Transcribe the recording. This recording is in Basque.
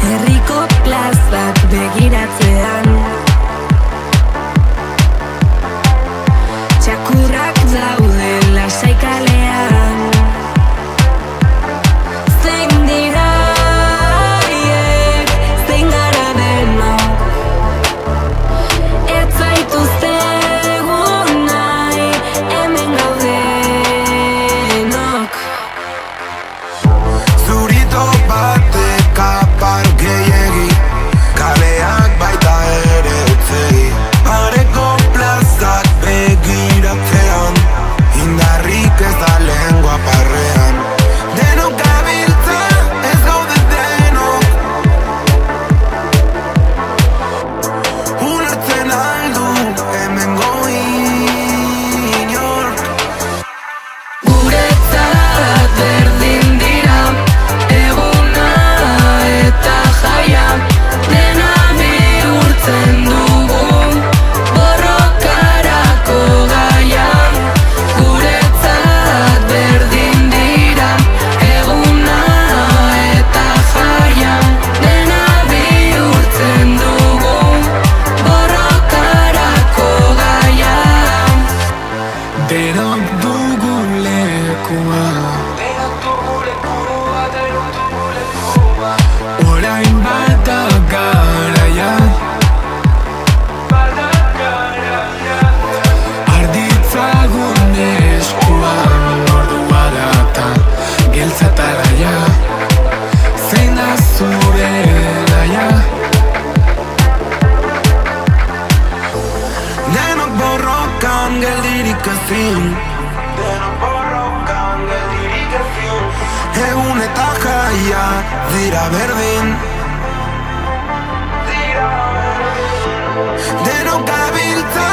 Herriko plazak begiratzean txakurrak daude lasai kalean. Zein dira haiek, zein gara denok, ez zaituztegu nahi, hemen gaudenok. Zurito batek apar gehiegi, kaleak baita ere utzegi. Pareko plazak begiratzean, indarrik ez da lengua parrean. Denok gabiltza, ez gaude denok, ulertzen aldu hemengo inork. Guretzat berdin dira eguna eta jaia, dena bihurtzen dugu borrokarako gaia. Guretzat berdin dira eguna eta jaia, dena bihurtzen dugu borrokarako gaia. Denok dugu lekua, orain bada garaia, arditzagun eskuan ordua data, giltza talaia, zein da zure naia. Denok borrokan geldirik ezin, egun eta jaia dira berdin. Denok gabiltza